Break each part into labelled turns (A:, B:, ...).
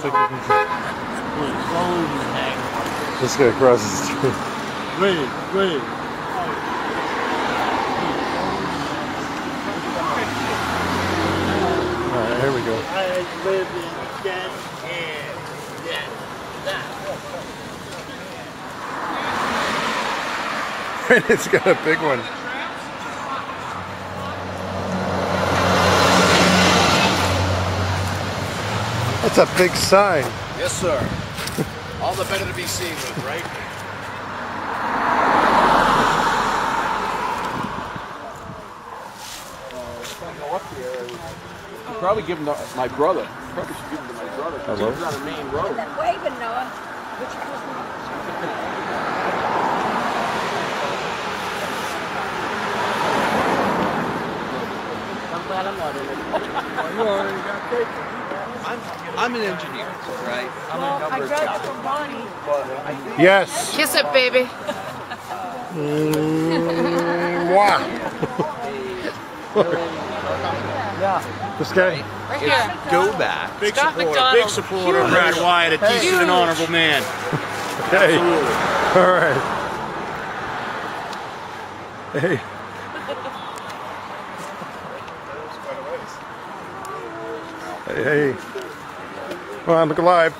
A: like you can just go across the street.
B: Wait.
A: Alright, here we go.
B: I live in Kent and that.
A: It's got a big one. That's a big sign.
C: Yes, sir. All the better to be seen with, right? Probably give him to my brother. Probably should give him to my brother.
A: Hello?
C: He's on the main road.
D: Waving, Noah.
C: I'm glad I'm not in it.
B: You already got taken.
E: I'm an engineer, right? I'm a
D: I
E: number of
D: got it
E: jobs.
D: from Bonnie.
A: Yes.
D: Kiss it, baby.
A: Mwah.
B: Yeah.
A: This guy?
D: Right here.
E: Go back.
B: Big
D: Scott
B: supporter.
D: McDonald.
B: Big supporter of Brad Wyatt, a decent and honorable man.
A: Hey. All right. Hey. Hey. Come on, look alive.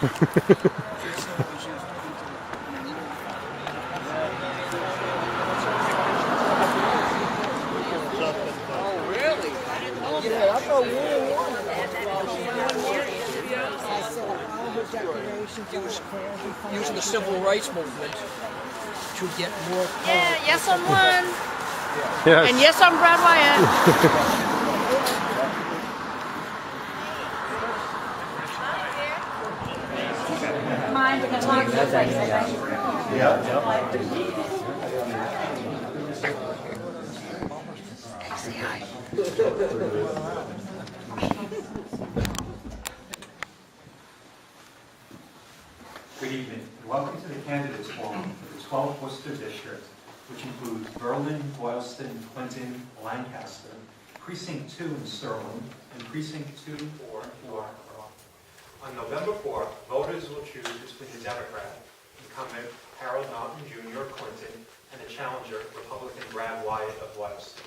E: Using the civil rights movement to get more.
D: Yeah, yes, I'm one.
A: Yes.
D: And yes, I'm Brad Wyatt. Mine, because mine's the
F: Good evening, and welcome to the Candidates Forum for the 12th Worcester District, which includes Berlin, Boylston, Clinton, Lancaster, Precinct 2 in Sterling, and Precinct 2, 4, and Northborough. On November 4th, voters will choose between the Democrat, Incumbent Harold Naughton Jr. of Clinton, and the challenger, Republican Brad Wyatt of Boylston.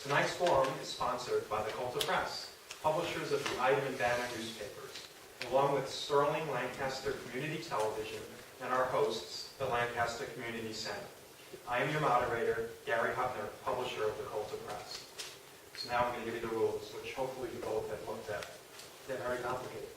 F: Tonight's forum is sponsored by the Coulter Press, publishers of the Item and Banner newspapers, along with Sterling-Lancaster Community Television and our hosts, the Lancaster Community Center. I am your moderator, Gary Hutner, publisher of the Coulter Press. So now I'm going to give you the rules, which hopefully you both have looked at. They're very complicated.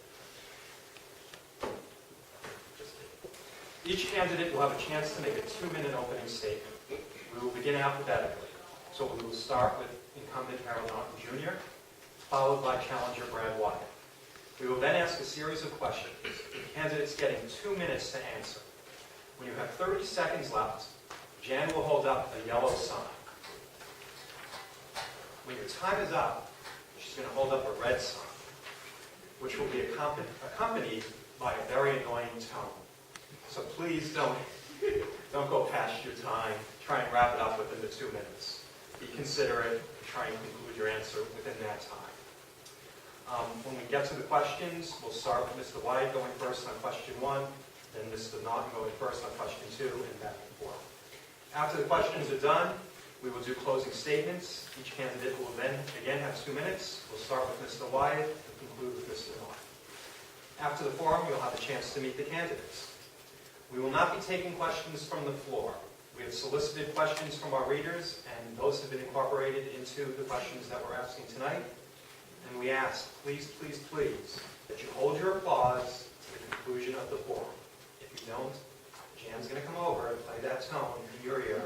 F: Each candidate will have a chance to make a 2-minute opening statement. We will begin alphabetically. So we will start with Incumbent Harold Naughton Jr., followed by challenger Brad Wyatt. We will then ask a series of questions, with candidates getting 2 minutes to answer. When you have 30 seconds left, Jan will hold up a yellow sign. When your time is up, she's going to hold up a red sign, which will be accompanied by a very annoying tone. So please don't go past your time. Try and wrap it up within the 2 minutes. Be considerate and try and conclude your answer within that time. When we get to the questions, we'll start with Mr. Wyatt going first on question 1, then Mr. Naughton going first on question 2, and back and forth. After the questions are done, we will do closing statements. Each candidate will then again have 2 minutes. We'll start with Mr. Wyatt and conclude with Mr. Naughton. After the forum, you'll have a chance to meet the candidates. We will not be taking questions from the floor. We have solicited questions from our readers, and those have been incorporated into the questions that we're asking tonight. And we ask, please, please, please, that you hold your applause to the conclusion of the forum. If you don't, Jan's going to come over and play that tone in your ear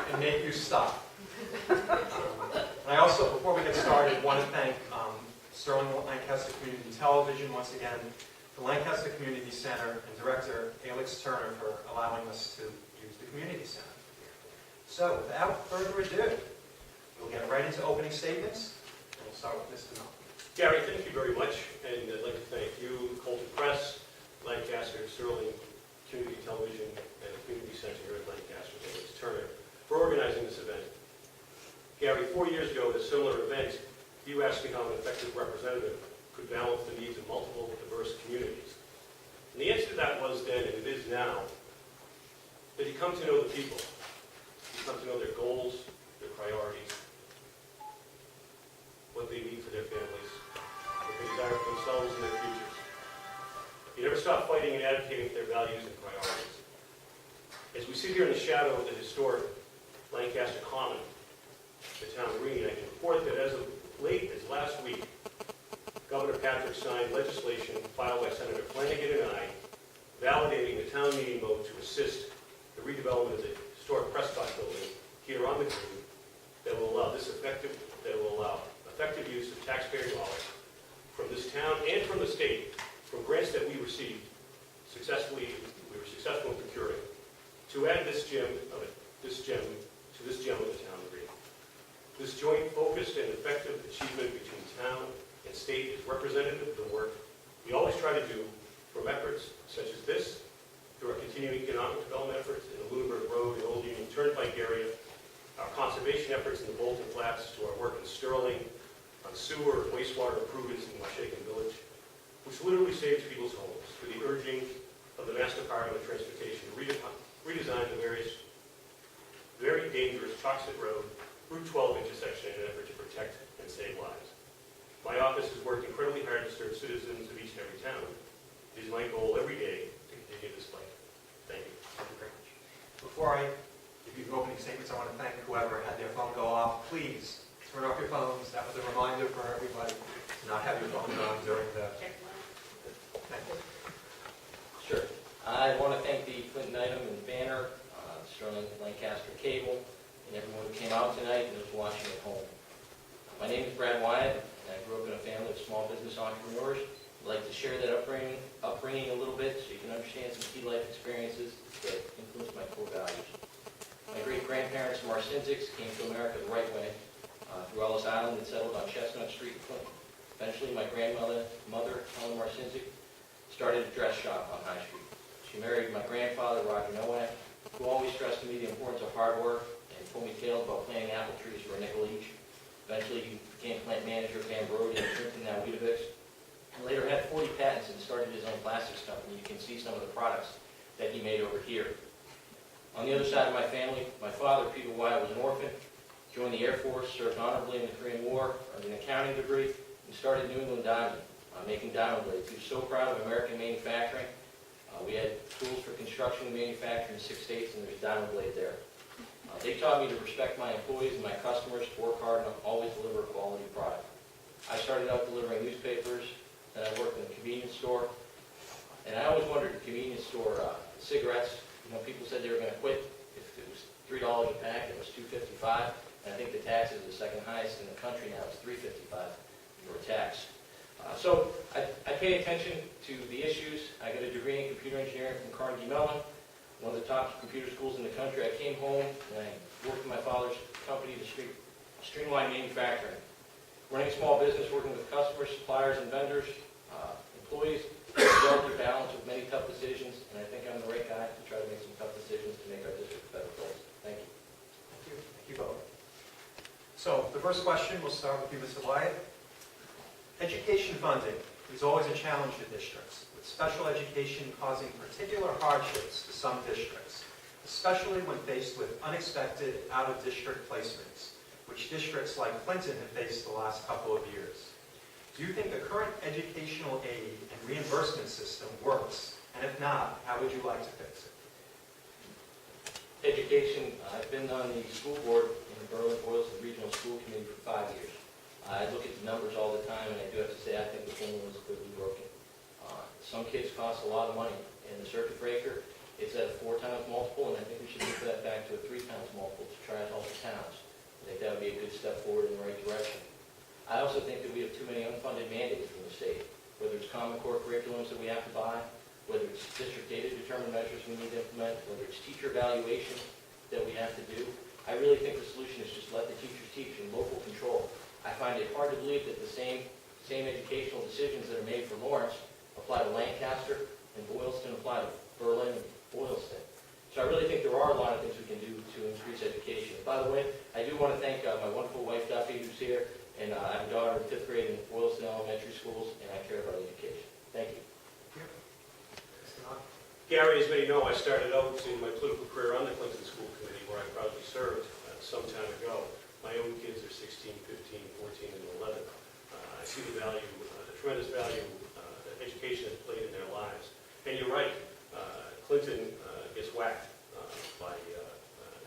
F: and make you stop. And I also, before we get started, want to thank Sterling-Lancaster Community Television once again, the Lancaster Community Center, and Director Alex Turner for allowing us to use the Community Center. So, without further ado, we'll get right into opening statements, and we'll start with Mr. Naughton.
G: Gary, thank you very much, and I'd like to thank you, the Coulter Press, Lancaster, Sterling Community Television, and the Community Center here at Lancaster, Alex Turner, for organizing this event. Gary, 4 years ago at a similar event, you asked me how an effective representative could balance the needs of multiple diverse communities. And the answer to that was then, and it is now, that you come to know the people. You come to know their goals, their priorities, what they need for their families, what they desire for themselves and their futures. You never stop fighting and advocating for their values and priorities. As we sit here in the shadow of the historic Lancaster Common, the town green, I can report that as of late as last week, Governor Patrick signed legislation filed by Senator Flanagan and I validating the town meeting vote to assist the redevelopment of the historic Prescott building here on the green that will allow effective use of taxpayer dollars from this town and from the state from grants that we received we were successful in procuring to add this gem to this gem of the town green. This joint, focused, and effective achievement between town and state is representative of the work we always try to do, from efforts such as this, through our continuing economic development efforts in the Lunenburg Road and Old Union Turnpike area, our conservation efforts in the Bolton Flats, to our work in Sterling, on sewer and wastewater improvements in Washington Village, which literally saves people's homes, to the urging of the Mass Department of Transportation to redesign the very dangerous, toxic road, Route 12 intersection in an effort to protect and save lives. My office has worked incredibly hard to serve citizens of each and every town. It is my goal every day to continue this fight. Thank you.
F: Thank you very much. Before I give you the opening statements, I want to thank whoever had their phone go off. Please turn off your phones. That was a reminder for everybody to not have your phone on during the... Thank you.
H: Sure. I want to thank the Clinton Item and Banner, Sterling-Lancaster Cable, and everyone who came out tonight and is watching at home. My name is Brad Wyatt, and I grew up in a family of small business entrepreneurs. I'd like to share that upbringing a little bit so you can understand some key life experiences that influenced my core values. My great-grandparents from Marcinzics came to America the right way, through Ellis Island and settled on Chestnut Street in Clinton. Eventually, my grandmother, Helen Marcinzic, started a dress shop on High Street. She married my grandfather, Roger Nowak, who always stressed to me the importance of hard work and told me tales about planting apple trees for a nickel each. Eventually, he became plant manager of Van Brody and Trenton, now Weetabix. And later had 40 patents and started his own plastics company. You can see some of the products that he made over here. On the other side of my family, my father, Peter Wyatt, was an orphan, joined the Air Force, served honorably in the Korean War, earned an accounting degree, and started New England Diamond, making diamond blades. He was so proud of American manufacturing. We had tools for construction and manufacturing in 6 states, and there's diamond blade there. They taught me to respect my employees and my customers, work hard, and always deliver a quality product. I started out delivering newspapers, then I worked in a convenience store, and I always wondered, convenience store cigarettes, people said they were going to quit if it was $3 a pack, it was $2.55, and I think the tax is the second highest in the country now, it's $3.55 for a tax. So I pay attention to the issues. I got a degree in computer engineering from Carnegie Mellon, one of the top computer schools in the country. I came home and I worked for my father's company to streamline manufacturing. Running a small business, working with customers, suppliers, and vendors, employees, developed a balance with many tough decisions, and I think I'm the right guy to try to make some tough decisions to make our district better place. Thank you.
F: Thank you. Thank you both. So the first question, we'll start with you, Mr. Wyatt. Education funding is always a challenge to districts, with special education causing particular hardships to some districts, especially when faced with unexpected out-of-district placements, which districts like Clinton have faced the last couple of years. Do you think the current educational aid and reimbursement system works? And if not, how would you like to fix it?
H: Education, I've been on the school board in the Boylston Regional School Committee for 5 years. I look at the numbers all the time, and I do have to say I think the formula is clearly broken. Some kids cost a lot of money, and the circuit breaker, it's at a 4 times multiple, and I think we should move that back to a 3 times multiple to try to help the towns. I think that would be a good step forward in the right direction. I also think that we have too many unfunded mandates from the state, whether it's Common Core curriculums that we have to buy, whether it's district data determined measures we need to implement, whether it's teacher evaluation that we have to do. I really think the solution is just let the teachers teach in local control. I find it hard to believe that the same educational decisions that are made for Lawrence apply to Lancaster, and Boylston apply to Berlin and Boylston. So I really think there are a lot of things we can do to increase education. By the way, I do want to thank my wonderful wife, Duffy, who's here, and I have a daughter in 5th grade in Boylston Elementary Schools, and I care about education. Thank you.
G: Gary, as many know, I started out in my political career on the Clinton School Committee, where I proudly served some time ago. My own kids are 16, 15, 14, and 11. I see the value, the tremendous value that education has played in their lives. And you're right, Clinton gets whacked by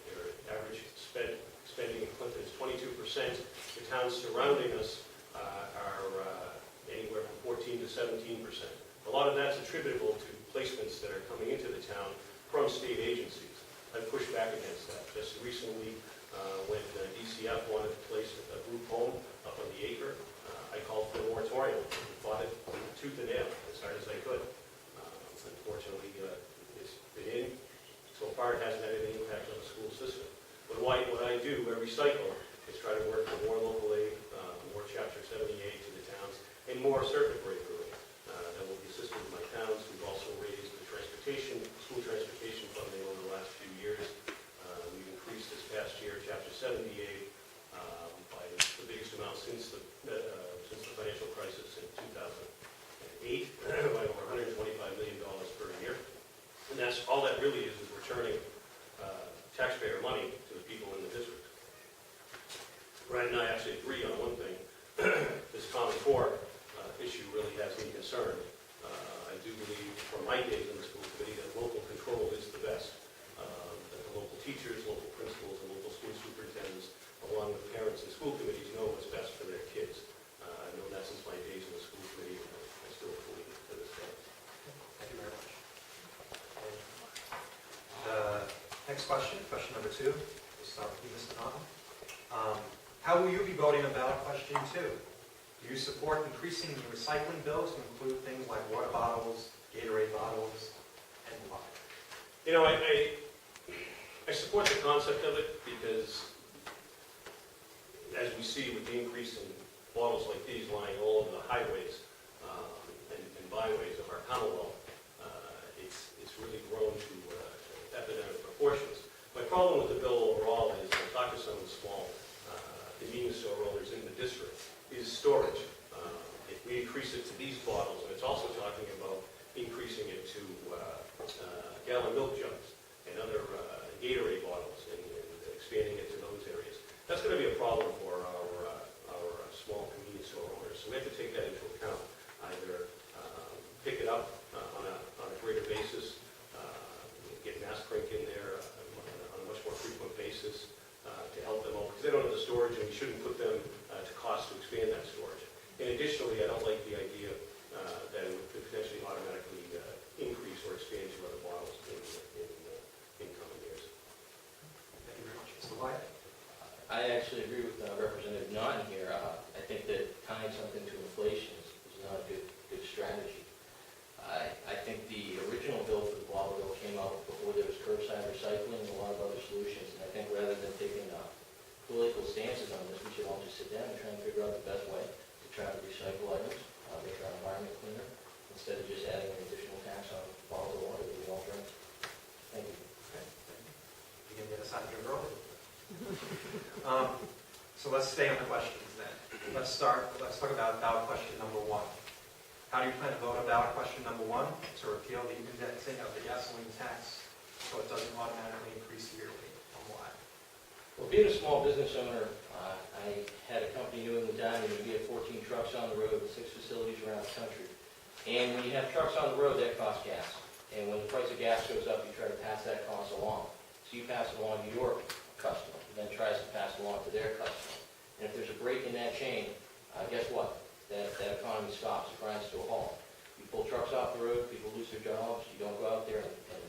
G: their average spending in Clinton is 22%. The towns surrounding us are anywhere from 14 to 17%. A lot of that's attributable to placements that are coming into the town from state agencies. I've pushed back against that. Just recently, when DCF wanted to place a group home up on the acre, I called for a moratorium and fought it tooth and nail as hard as I could. Unfortunately, it's been in. So far, it hasn't had any impact on the school system. But what I do every cycle is try to work for more local aid, more Chapter 78 to the towns, and more circuit breaker aid that will be assisted in my towns. We've also raised the school transportation funding over the last few years. We've increased this past year Chapter 78 by the biggest amount since the financial crisis in 2008, by over $125 million per year. And that's all that really is returning taxpayer money to the people in the district. Brad and I actually agree on one thing. This Common Core issue really has me concerned. I do believe, from my days in the school committee, that local control is the best. That the local teachers, local principals, and local school superintendents, along with parents and school committees, know what's best for their kids. I've known that since my days in the school committee, and I still believe it to this day.
F: Thank you very much. Next question, question number 2. We'll start with you, Mr. Naughton. How will you be voting on ballot question 2? Do you support increasing the recycling bills to include things like water bottles, Gatorade bottles, and why?
G: You know, I support the concept of it because, as we see with the increase in bottles like these lying all over the highways and byways of our Commonwealth, it's really grown to epidemic proportions. My problem with the bill overall is, I talked to some of the small convenience store owners in the district, is storage. If we increase it to these bottles, and it's also talking about increasing it to gallon milk jugs and other Gatorade bottles and expanding it to those areas, that's going to be a problem for our small convenience store owners. So we have to take that into account. Either pick it up on a greater basis, get mass print in there on a much more frequent basis to help them out, because they don't have the storage, and we shouldn't put them to cost to expand that storage. And additionally, I don't like the idea that it would potentially automatically increase or expand to other bottles in coming years.
F: Thank you very much. Mr. Wyatt?
H: I actually agree with Representative Naughton here. I think that tying something to inflation is not a good strategy. I think the original bill for the bottle bill came out before there was curbside recycling and a lot of other solutions. And I think rather than taking political stances on this, we should all just sit down and try and figure out the best way to try to recycle items, make our environment cleaner, instead of just adding an additional tax on bottled water that we all drink. Thank you.
F: Okay. You can get us out of here early. So let's stay on the questions then. Let's talk about ballot question number 1. How do you plan to vote on ballot question number 1 to repeal the indexing of the gasoline tax so it doesn't automatically increase yearly? And why?
H: Well, being a small business owner, I had a company New England Diamond, and we had 14 trucks on the road with 6 facilities around the country. And when you have trucks on the road, that costs gas. And when the price of gas goes up, you try to pass that cost along. So you pass it along to your customer, and then tries to pass it along to their customer. And if there's a break in that chain, guess what? That economy stops, it grinds to a halt. You pull trucks off the road, people lose their jobs, you don't go out there and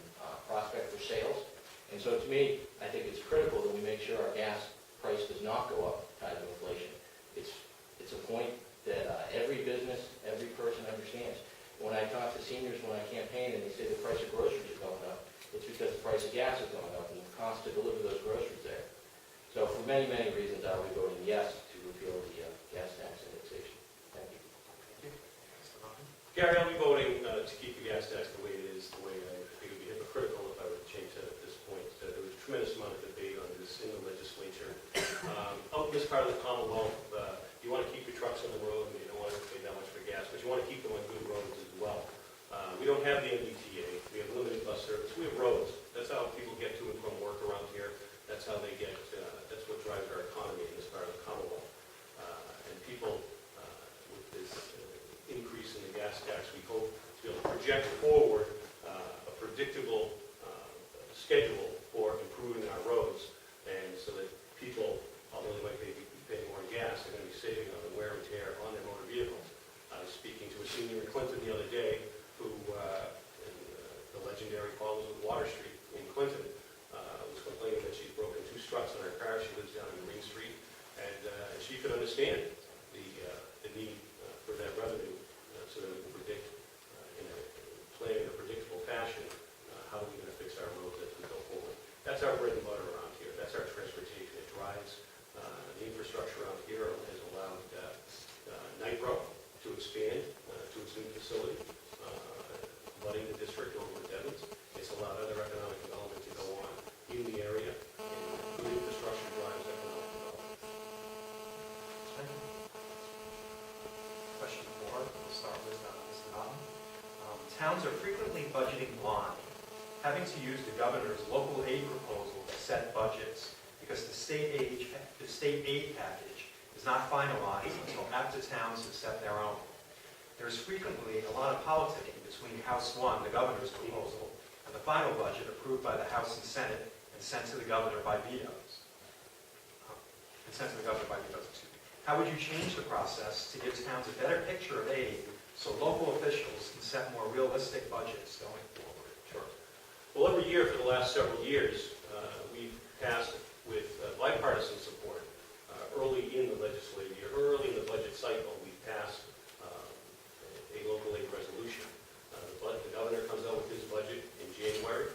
H: prospect for sales. And so to me, I think it's critical that we make sure our gas price does not go up tied to inflation. It's a point that every business, every person understands. When I talk to seniors when I campaign and they say the price of groceries is going up, it's because the price of gas is going up and the cost to deliver those groceries there. So for many, many reasons, I will be voting yes to repeal the gas tax indexation. Thank you.
F: Thank you. Mr. Naughton?
G: Gary, I'll be voting to keep the gas tax the way it is, the way I think it would be hypocritical if I were to change that at this point. There was a tremendous amount of debate on this in the legislature. Out in this part of the Commonwealth, you You want to keep your trucks on the road, and you don't want to pay that much for gas, but you want to keep them on good roads as well. We don't have the MBTA. We have limited bus service. We have roads. That's how people get to and from work around here. That's how they get, that's what drives our economy in this part of the Commonwealth. And people, with this increase in the gas tax, we hope to be able to project forward a predictable schedule for improving our roads, and so that people, although they might be paying more in gas, they're going to be saving on the wear and tear on their motor vehicles. I was speaking to a senior in Clinton the other day who, in the legendary problems with Water Street in Clinton, was complaining that she's broken 2 struts on her car. She lives down in Green Street, and she could understand the need for that revenue so that we can predict, plan in a predictable fashion, how are we going to fix our roads as we go forward. That's our bread and butter around here. That's our transportation. It drives the infrastructure around here. Has allowed Nitro to expand to its new facility, flooding the district over with Devons. It's allowed other economic development to go on in the area, and good infrastructure drives economic development.
F: Question 4, we'll start with Mr. Naughton. Towns are frequently budgeting blind, having to use the governor's local aid proposal to set budgets because the state aid package is not finalized until after towns have set their own. There is frequently a lot of politicking between House 1, the governor's proposal, and the final budget approved by the House and Senate and sent to the governor by vetoes. How would you change the process to give towns a better picture of aid so local officials can set more realistic budgets going forward?
G: Sure. Well, every year for the last several years, we've passed with bipartisan support. Early in the legislative year, early in the budget cycle, we've passed a local aid resolution. The governor comes out with his budget in January,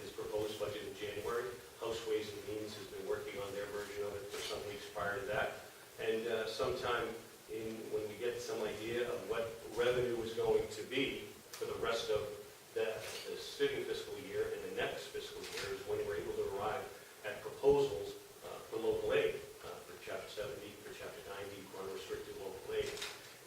G: his proposed budget in January. House Ways and Means has been working on their version of it for some weeks prior to that. And sometime when we get some idea of what revenue is going to be for the rest of the sitting fiscal year and the next fiscal year is when we're able to arrive at proposals for local aid, for Chapter 70, for Chapter 90, for unrestricted local aid.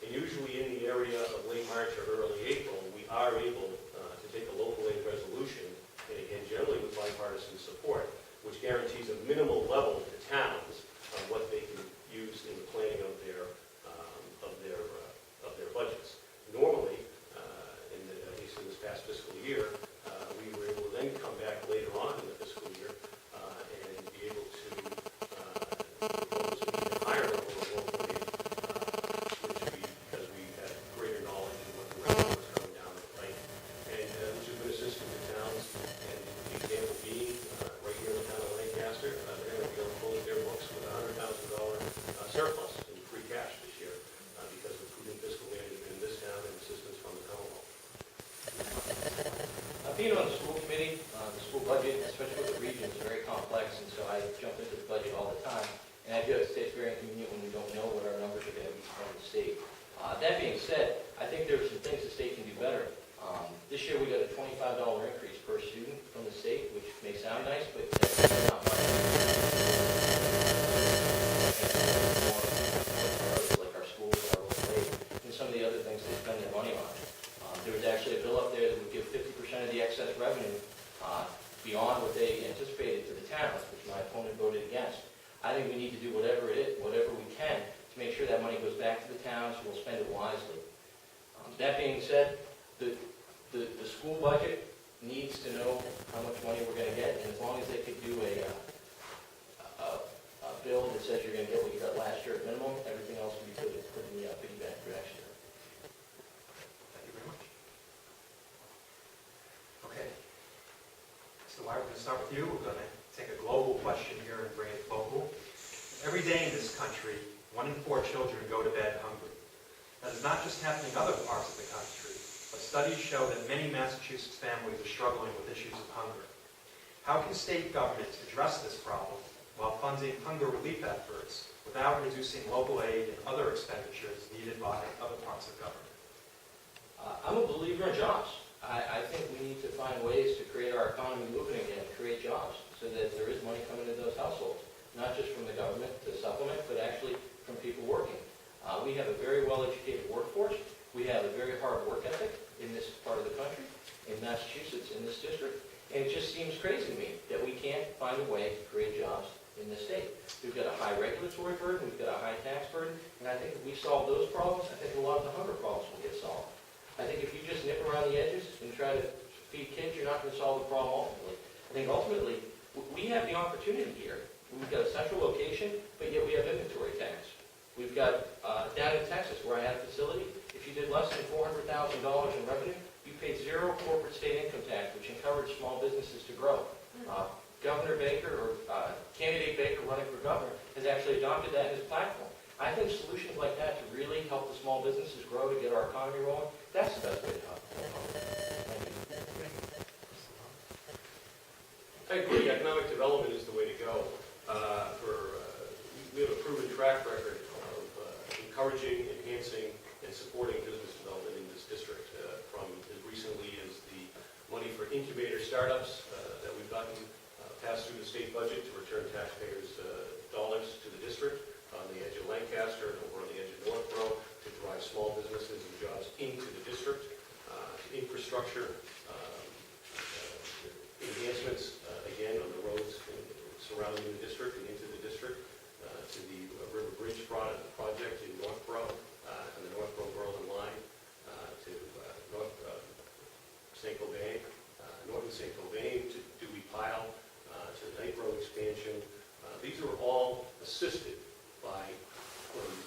G: And usually in the area of late March or early April, we are able to take a local aid resolution, and again, generally with bipartisan support, which guarantees a minimal level to towns of what they can use in the planning of their budgets. Normally, at least in this past fiscal year, we were able to then come back later on in the fiscal year and be able to propose an even higher level of local aid, because we had greater knowledge of what the revenue was coming down the pike, and which has been assisting the towns. And the example being, right here in the town of Lancaster, they're going to be able to close their books with a $100,000 surplus in free cash this year because of prudent fiscal management in this town and assistance from the Commonwealth.
H: Being on the school committee, the school budget, especially with the region, is very complex, and so I jump into the budget all the time. And I do have to say it's very inconvenient when we don't know what our numbers are going to be from the state. That being said, I think there are some things the state can do better. This year we got a $25 increase per student from the state, which may sound nice, but that's not much. Like our schools, our local aid, and some of the other things they spend their money on. There was actually a bill up there that would give 50% of the excess revenue beyond what they anticipated to the towns, which my opponent voted against. I think we need to do whatever we can to make sure that money goes back to the towns, and we'll spend it wisely. That being said, the school budget needs to know how much money we're going to get, and as long as they could do a bill that says you're going to get what you got last year at minimum, everything else will be put in the piggy bank for next year.
F: Thank you very much. Okay. So Wyatt, we're going to start with you. We're going to take a global question here and bring it local. Every day in this country, 1 in 4 children go to bed hungry. That is not just happening in other parts of the country, but studies show that many Massachusetts families are struggling with issues of hunger. How can state governments address this problem while funding hunger relief efforts without reducing local aid and other expenditures needed by other parts of government?
H: I'm a believer in jobs. I think we need to find ways to create our economy moving again, create jobs, so that there is money coming into those households, not just from the government to supplement, but actually find a way to create jobs in this state. We've got a high regulatory burden, we've got a high tax burden, and I think if we solve those problems, I think a lot of the hunger problems will get solved. I think if you just nip around the edges and try to feed kids, you're not going to solve the problem ultimately. I think ultimately, we have the opportunity here. We've got a central location, but yet we have inventory tax. We've got down in Texas, where I had a facility, if you did less than $400,000 in revenue, you paid zero corporate state income tax, which encouraged small businesses to grow. Governor Baker, or candidate Baker running for governor, has actually adopted that in his platform. I think solutions like that to really help the small businesses grow, to get our economy rolling, that's the best way to help. Thank you.
G: I agree, economic development is the way to go. We have a proven track record of encouraging, enhancing, and supporting business development in this district, from as recently as the money for incubator startups that we've gotten passed through the state budget to return taxpayers' dollars to the district on the edge of Lancaster and over on the edge of Northborough to drive small businesses and jobs into the district, to infrastructure enhancements, again, on the roads surrounding the district and into the district, to the River Bridge project in Northborough and the Northborough-Berlin line, to St. Cobain, Northern St. Cobain, to Dewey Pile, to the Knight Road expansion. These are all assisted by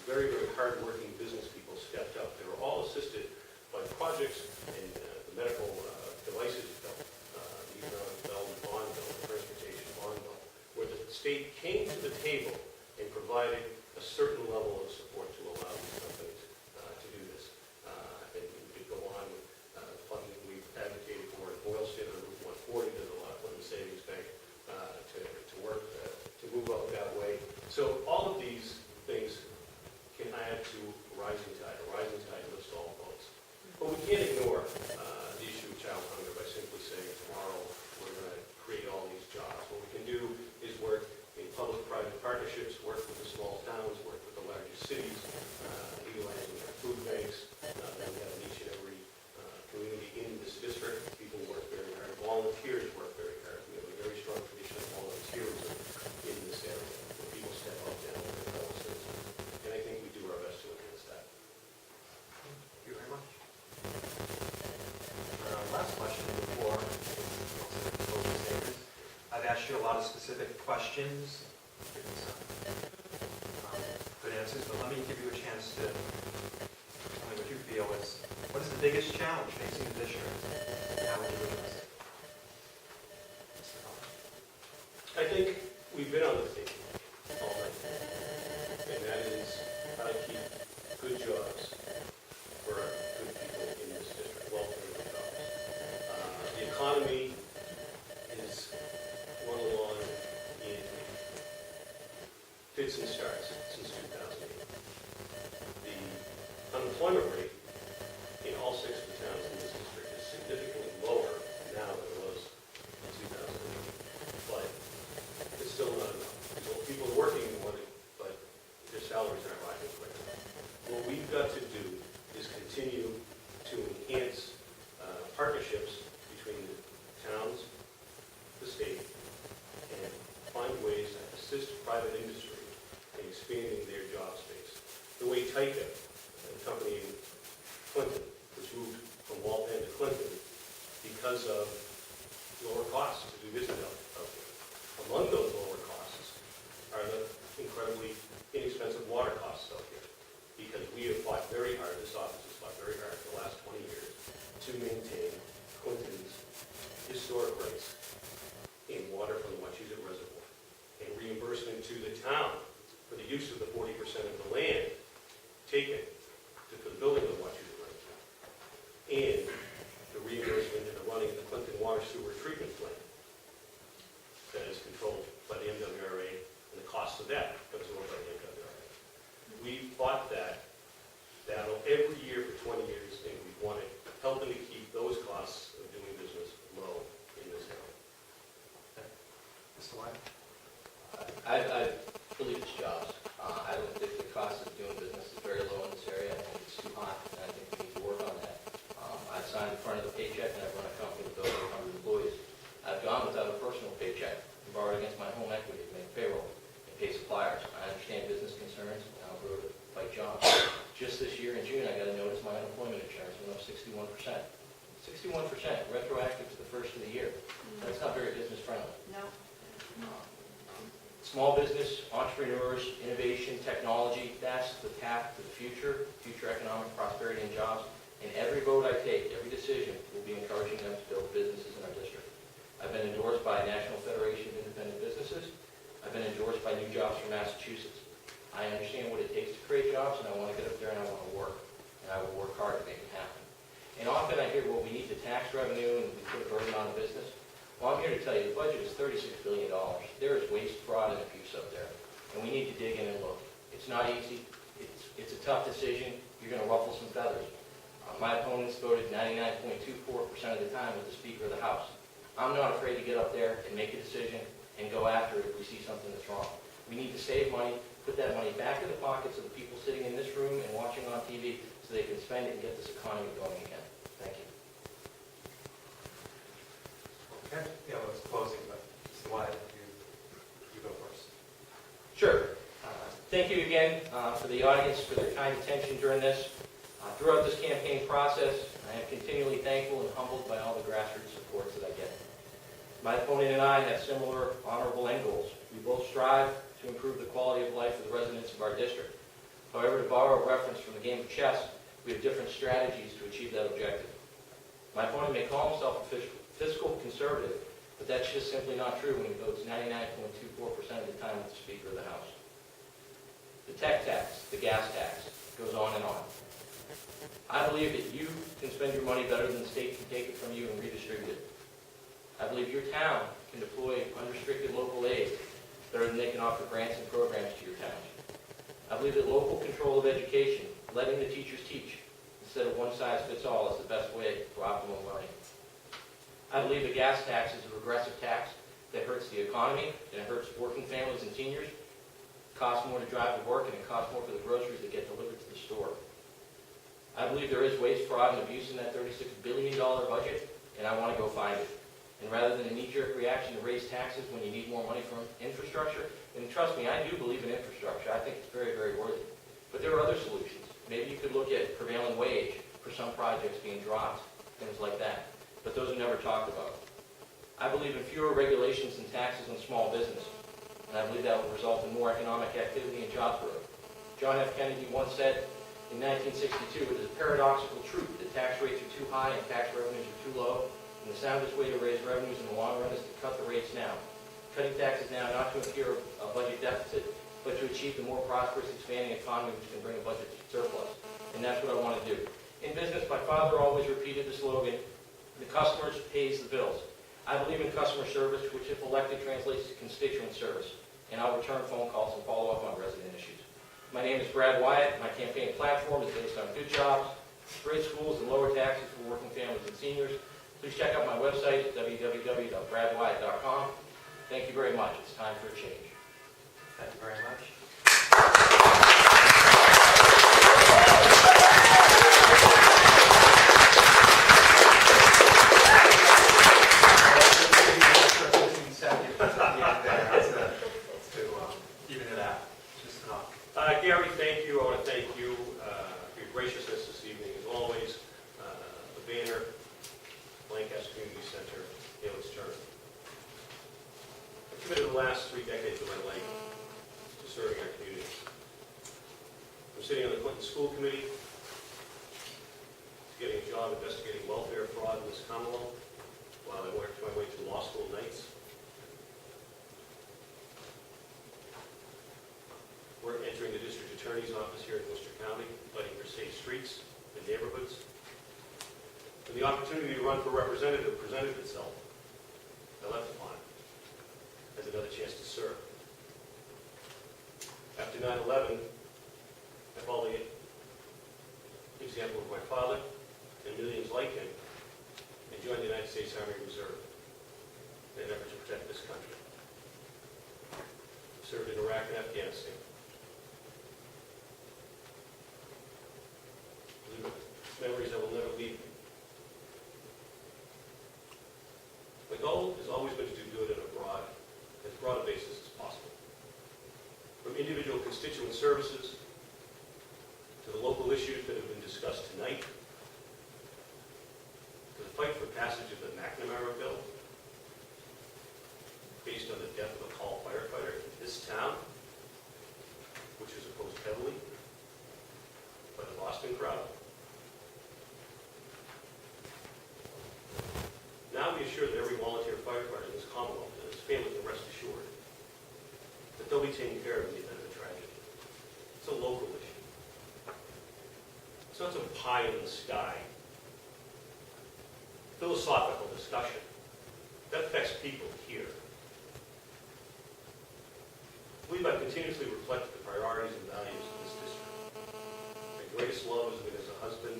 G: very, very hard-working business people stepped up. They were all assisted by projects and the medical devices bill, the economic development bond bill, the transportation bond bill, where the state came to the table and provided a certain level of support to allow these companies to do this. And we could go on with funding we've advocated for in Boylston on Route 140. There's a lot from the savings bank to work to move up that way. So all of these things can add to a rising tide. A rising tide lifts all boats. But we can't ignore the issue of child hunger by simply saying tomorrow we're going to create all these jobs. What we can do is work in public-private partnerships, work with the small towns, work with the largest cities, legalizing our food banks. That we have in each and every community in this district. People work very hard. Volunteers work very hard. We have a very strong tradition of volunteerism in this area, where people step up and help their fellow citizens. And I think we do our best to enhance that.
F: Thank you very much. Last question before closing statements. I've asked you a lot of specific questions, given some good answers, but let me give you a chance to tell me what you feel is, what is the biggest challenge facing the district? And how would you address it?
G: I think we've been on the theme all night, and that is how to keep good jobs for good people in this district, well-paid jobs. The economy is run along in fits and starts since 2008. The unemployment rate in all 6 of the towns in this district is significantly lower now than it was in 2008. But it's still not enough. People are working more, but their salaries aren't rising quickly. What we've got to do is continue to enhance partnerships between the towns, the state, and find ways to assist private industry in expanding their job space. The way Tyca, a company in Clinton, which moved from Waltham to Clinton because of lower costs to do business out there. Among those lower costs are the incredibly inexpensive water costs out here, because we have fought very hard, this office has fought very hard for the last 20 years to maintain Clinton's historic rates in water from the Wachusett Reservoir, and reimbursement to the town for the use of the 40% of the land taken for the building of the Wachusett Reservoir, and the reimbursement and the running of the Clinton Water Sewer Treatment Plant that is controlled by the MWRA, and the cost of that comes over by the MWRA. We fought that battle every year for 20 years, and we wanted helping to keep those costs of doing business low in this area.
F: Mr. Wyatt?
H: I believe it's jobs. I don't think the cost of doing business is very low in this area. Just this year in June, I got a notice my unemployment insurance went up 61%. 61%, retroactive to the first of the year. That's not very business friendly.
D: No.
H: Small business, entrepreneurs, innovation, technology, that's the path to the future economic prosperity and jobs. And every vote I take, every decision, will be encouraging them to build businesses in our district. I've been endorsed by National Federation of Independent Businesses. I've been endorsed by New Jobs for Massachusetts. I understand what it takes to create jobs, and I want to get up there and I want to work. And I will work hard to make it happen. And often I hear, well, we need to tax revenue and we put a burden on the business. Well, I'm here to tell you, the budget is $36 billion. There is waste, fraud, and abuse up there. And we need to dig in and look. It's not easy. It's a tough decision. You're going to ruffle some feathers. My opponents voted 99.24% of the time with the Speaker of the House. I'm not afraid to get up there and make a decision and go after it if we see something that's wrong. We need to save money, put that money back in the pockets of the people sitting in this room and watching on TV so they can spend it and get this economy going again. Thank you.
F: Okay, yeah, well, it's closing, but Mr. Wyatt, you go first.
H: Sure. Thank you again for the audience for their kind attention during this. Throughout this campaign process, I am continually thankful and humbled by all the grassroots supports that I get. My opponent and I have similar honorable end goals. We both strive to improve the quality of life of the residents of our district. However, to borrow a reference from the game of chess, we have different strategies to achieve that objective. My opponent may call himself a fiscal conservative, but that's just simply not true when he votes 99.24% of the time with the Speaker of the House. The tech tax, the gas tax, goes on and on. I believe that you can spend your money better than the state can take it from you and redistribute it. I believe your town can deploy unrestricted local aid better than they can offer grants and programs to your towns. I believe that local control of education, letting the teachers teach, instead of one-size-fits-all, is the best way for optimum learning. I believe the gas tax is a regressive tax that hurts the economy, and it hurts working families and seniors. It costs more to drive to work, and it costs more for the groceries that get delivered to the store. I believe there is waste, fraud, and abuse in that $36 billion budget, and I want to go find it. And rather than a knee-jerk reaction to raise taxes when you need more money from infrastructure, and trust me, I do believe in infrastructure. I think it's very, very worthy. But there are other solutions. Maybe you could look at prevailing wage for some projects being dropped, things like that. But those are never talked about. I believe in fewer regulations and taxes on small business, and I believe that will result in more economic activity and job growth. John F. Kennedy once said, in 1962, it is a paradoxical truth that tax rates are too high and tax revenues are too low, and the soundest way to raise revenues in the long run is to cut the rates now. Cutting taxes now not to incur a budget deficit, but to achieve the more prosperous, expanding economy which can bring a budget surplus. And that's what I want to do. In business, my father always repeated the slogan, the customer pays the bills. I believe in customer service, which if elected translates to constituent service, and I'll return phone calls and follow up on resident issues. My name is Brad Wyatt. My campaign platform is based on good jobs, great schools, and lower taxes for working families and seniors. Please check out my website, www.bradwyatt.com. Thank you very much. It's time for a change.
F: Thank you very much. Even it out. Just enough.
G: Gary, thank you. I want to thank you for your graciousness this evening, as always. The banner, Lancaster Community Center, its turn. I've committed the last 3 decades of my life to serving our community. I'm sitting on the Clinton School Committee, to getting a job investigating welfare fraud in this Commonwealth, while I worked my way through law school nights. We're entering the district attorney's office here in Worcester County, fighting for safe streets and neighborhoods. When the opportunity to run for representative presented itself, I left upon it as another chance to serve. After 9/11, I followed the example of my father and millions like him and joined the United States Army Reserve in an effort to protect this country. I served in Iraq and Afghanistan. Memories that will never leave me. My goal has always been to do good on as broad a basis as possible. From individual constituent services to to the local issues that have been discussed tonight, to the fight for passage of the McNamara bill, based on the death of a call firefighter in this town, which is opposed heavily by the Boston crowd. Now we assure that every volunteer firefighter in this Commonwealth and his family can rest assured that they'll be taken care of in the event of a tragedy. It's a local issue. It's not some pie in the sky, philosophical discussion. That affects people here. I believe I've continuously reflected the priorities and values of this district. My greatest love has been as a husband.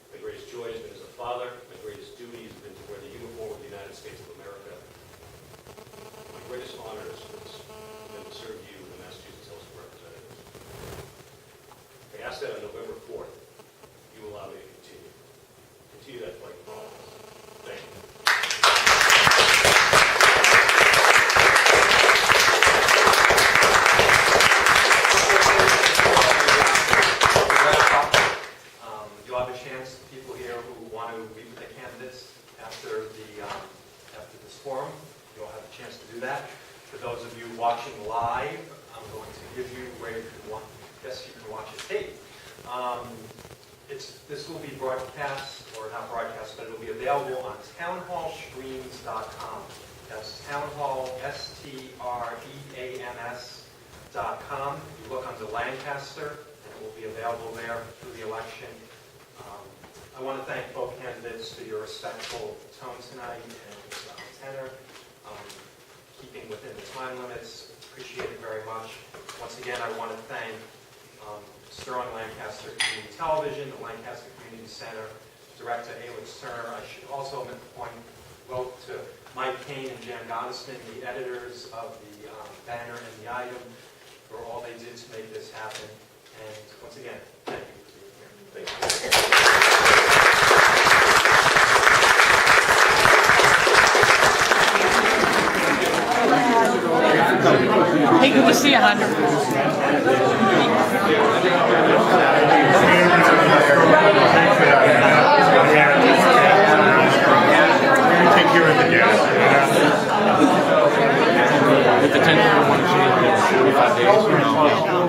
G: My greatest joy has been as a father. My greatest duty has been to wear the uniform of the United States of America. My greatest honor has been to serve you in the Massachusetts House of Representatives. I ask that on November 4th, you allow me to continue. Continue that fight for all of us. Thank you.
F: You'll have a chance, people here who want to meet with the candidates after this forum, you'll have a chance to do that. For those of you watching live, I'm going to give you where you can watch. Yes, you can watch it tape. This will be broadcast, or not broadcast, but it will be available on townhallstreams.com. That's townhall, STREAMS.com. You look under Lancaster, and it will be available there through the election. I want to thank both candidates for your respectful tone tonight and tenor, keeping within the time limits. Appreciate it very much. Once again, I want to thank Sterling-Lancaster Community Television, the Lancaster Community Center, Director Ayla Turner. I should also point well to Mike Kane and Jan Gottesman, the editors of the banner and the item, for all they did to make this happen. And once again, thank you for being here. Thank you.
D: Hey, good to see you, hon.
A: Take care of the guests.
C: With the 10th, I want to see it in 45 days.